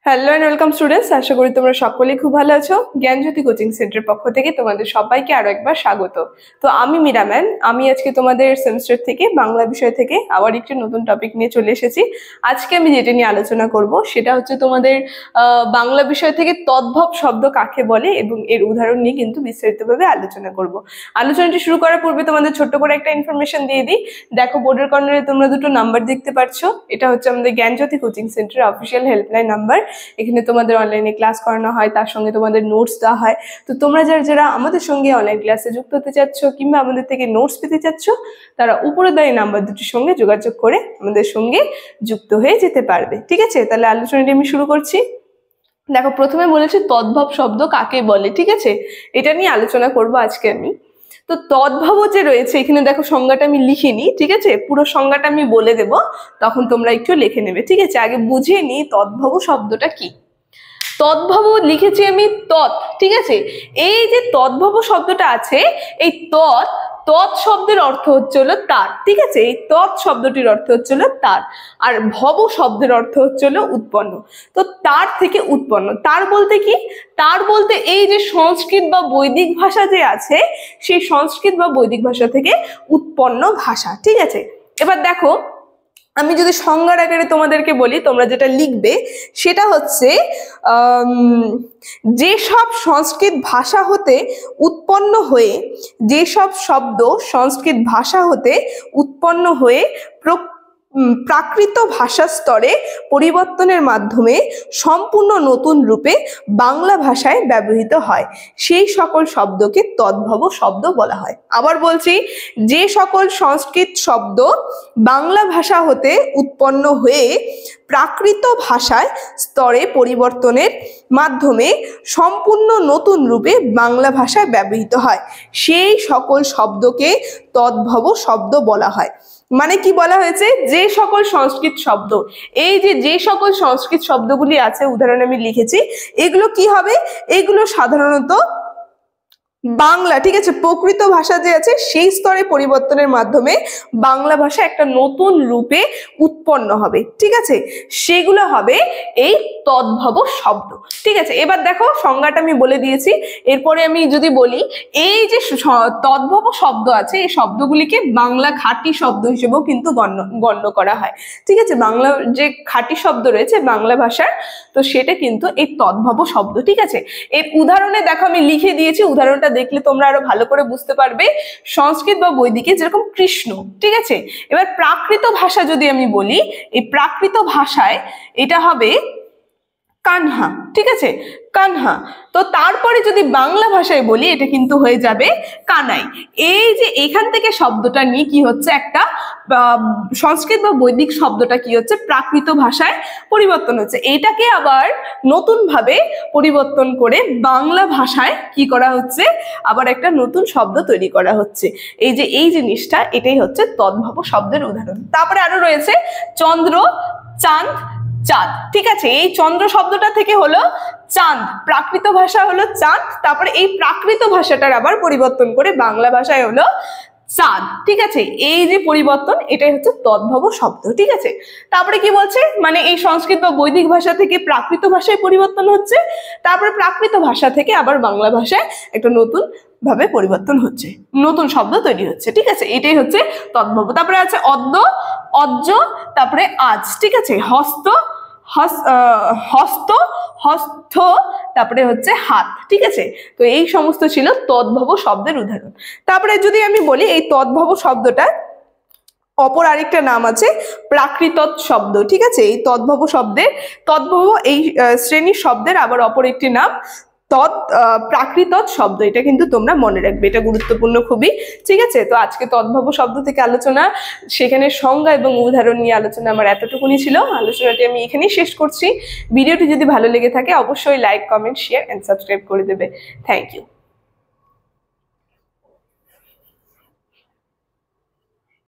Hello and welcome students, আশা করি তোমরা সকলেই খুব ভালো আছো। জ্ঞানজ্যোতি কোচিং সেন্টারের পক্ষ থেকে তোমাদের সবাইকে আরো একবার স্বাগত। তো আমি মীরা ম্যাম, আমি আজকে তোমাদের সেমিস্টার থেকে বাংলা বিষয় থেকে আবার একটি নতুন টপিক নিয়ে চলে এসেছি। আজকে আমি যেটা নিয়ে আলোচনা করব সেটা হচ্ছে তোমাদের বাংলা বিষয় থেকে তদ্ভব শব্দ কাকে বলে এবং এর উদাহরণ নিয়ে কিন্তু বিস্তারিতভাবে আলোচনা করব। আলোচনাটি শুরু করার পূর্বে তোমাদের ছোট্ট করে একটা ইনফরমেশন দিয়ে দিই। দেখো, বোর্ডের কর্নারে তোমরা দুটো নাম্বার দেখতে পাচ্ছ। এটা হচ্ছে আমাদের জ্ঞানজ্যোতি কোচিং সেন্টারের অফিসিয়াল হেল্পলাইন নাম্বার। এখানে তোমাদের অনলাইনে ক্লাস করানো হয়, তার সঙ্গে তোমাদের নোটস দেওয়া হয়। তো তোমরা যারা আমাদের সঙ্গে অনলাইন ক্লাসে যুক্ত হতে চাচ্ছ কিংবা আমাদের থেকে নোটস পেতে চাচ্ছ, তারা উপরে দেওয়া এই নাম্বার দুটির সঙ্গে যোগাযোগ করে আমাদের সঙ্গে যুক্ত হয়ে যেতে পারবে। ঠিক আছে, তাহলে আলোচনাটি আমি শুরু করছি। দেখো, প্রথমে বলেছি তদ্ভব শব্দ কাকে বলে। ঠিক আছে, এটা নিয়ে আলোচনা করব আজকে আমি। তো তদ্ভব যে রয়েছে এখানে, দেখো সংজ্ঞাটা আমি লিখিনি। ঠিক আছে, পুরো সংজ্ঞাটা আমি বলে দেব, তখন তোমরা একটু লিখে নেবে। ঠিক আছে, আগে বুঝিয়ে নিই তদ্ভব শব্দটা কি। তদ্ভব লিখেছি আমি তৎ। ঠিক আছে, এই যে তদ্ভব শব্দটা আছে, এই তৎ শব্দের অর্থ হচ্ছে হলো তার। ঠিক আছে, এই তৎ শব্দটির অর্থ হচ্ছে হলো তার, আর ভব শব্দের অর্থ হচ্ছে হলো উৎপন্ন। তো তার থেকে উৎপন্ন, তার বলতে কি? তার বলতে এই যে সংস্কৃত বা বৈদিক ভাষা যে আছে, সেই সংস্কৃত বা বৈদিক ভাষা থেকে উৎপন্ন ভাষা। ঠিক আছে, এবার দেখো, আমি যদি সংজ্ঞার আকারে তোমাদেরকে বলি, তোমরা যেটা লিখবে সেটা হচ্ছে যেসব সংস্কৃত ভাষা হতে উৎপন্ন হয়ে, যেসব শব্দ সংস্কৃত ভাষা হতে উৎপন্ন হয়ে প্রাকৃত ভাষা স্তরে পরিবর্তনের মাধ্যমে সম্পূর্ণ নতুন রূপে বাংলা ভাষায় ব্যবহৃত হয়, সেই সকল শব্দকে তদ্ভব শব্দ বলা হয়। আবার বলছি, যে সকল সংস্কৃত শব্দ বাংলা ভাষা হতে উৎপন্ন হয়ে প্রাকৃত ভাষায় স্তরে পরিবর্তনের মাধ্যমে সম্পূর্ণ নতুন রূপে বাংলা ভাষায় ব্যবহৃত হয়, সেই সকল শব্দকে তদ্ভব শব্দ বলা হয়। মানে কি বলা হয়েছে? যে সকল সংস্কৃত শব্দ, এই যে সকল সংস্কৃত শব্দগুলি আছে, উদাহরণ আমি লিখেছি, এগুলো কি হবে? এগুলো সাধারণত বাংলা, ঠিক আছে, প্রকৃত ভাষা যে আছে সেই স্তরে পরিবর্তনের মাধ্যমে বাংলা ভাষা একটা নতুন রূপে উৎপন্ন হবে। ঠিক আছে, সেগুলো হবে এই তদ্ভব শব্দ। ঠিক আছে, এবার দেখো সংজ্ঞাটা আমি বলে দিয়েছি। এরপরে আমি যদি বলি, এই যে তদ্ভব শব্দ আছে, এই শব্দগুলিকে বাংলা খাঁটি শব্দ হিসেবেও কিন্তু গণ্য করা হয়। ঠিক আছে, বাংলা যে খাঁটি শব্দ রয়েছে বাংলা ভাষার, তো সেটা কিন্তু এই তদ্ভব শব্দ। ঠিক আছে, এর উদাহরণে দেখো আমি লিখে দিয়েছি, উদাহরণটা দেখলে তোমরা আরো ভালো করে বুঝতে পারবে। সংস্কৃত বা বৈদিকে যেরকম কৃষ্ণ। ঠিক আছে, এবার প্রাকৃত ভাষা যদি আমি বলি, এই প্রাকৃত ভাষায় এটা হবে কানহা। ঠিক আছে, কানহা। তো তারপরে যদি বাংলা ভাষায় বলি, এটা কিন্তু হয়ে যাবে কানাই। এই যে এখান থেকে শব্দটা নিয়ে কি হচ্ছে, একটা সংস্কৃত বা বৈদিক শব্দটা কি হচ্ছে, প্রাকৃত ভাষায় পরিবর্তন হচ্ছে। এটাকে আবার নতুন ভাবে পরিবর্তন করে বাংলা ভাষায় কি করা হচ্ছে, আবার একটা নতুন শব্দ তৈরি করা হচ্ছে। এই জিনিসটা, এটাই হচ্ছে তদ্ভব শব্দের উদাহরণ। তারপরে আরো রয়েছে চন্দ্র, চাঁদ, চাঁদ। ঠিক আছে, এই চন্দ্র শব্দটা থেকে হলো চাঁদ, প্রাকৃত ভাষা হলো চাঁদ, তারপরে এই প্রাকৃত ভাষাটার আবার পরিবর্তন করে বাংলা ভাষায় হলো চাঁদ। ঠিক আছে, এই যে পরিবর্তন, এটাই হচ্ছে তদ্ভব শব্দ। ঠিক আছে, তারপরে কি বলছে, মানে এই সংস্কৃত বা বৈদিক ভাষা থেকে প্রাকৃত ভাষায় পরিবর্তন হচ্ছে, তারপরে প্রাকৃত ভাষা থেকে আবার বাংলা ভাষায় একটা নতুন ভাবে পরিবর্তন হচ্ছে, নতুন শব্দ তৈরি হচ্ছে। ঠিক আছে, এটাই হচ্ছে তদ্ভব। তারপরে আছে অদ্য, অজ্জ, তারপরে আজ। ঠিক আছে, হস্ত, হস্ত, হস্থ, তারপরে হচ্ছে হাত। ঠিক আছে, তো এই সমস্ত ছিল তদ্ভব শব্দের উদাহরণ। তারপরে যদি আমি বলি, এই তদ্ভব শব্দটা অপর আরেকটা নাম আছে প্রাকৃত শব্দ। ঠিক আছে, এই তদ্ভব শব্দের, তদ্ভব এই শ্রেণীর শব্দের আবার অপর একটি নাম প্রাকৃত শব্দ। এটা কিন্তু তোমরা মনে রাখবে, এটা গুরুত্বপূর্ণ খুবই। ঠিক আছে, তো আজকে তদ্ভব শব্দ থেকে আলোচনা, সেখানে সংজ্ঞা এবং উদাহরণ নিয়ে আলোচনা আমার এতটুকুনি ছিল। আলোচনাটি আমি এখানেই শেষ করছি। ভিডিওটি যদি ভালো লেগে থাকে অবশ্যই like, comment, share and subscribe করে দেবে। Thank you.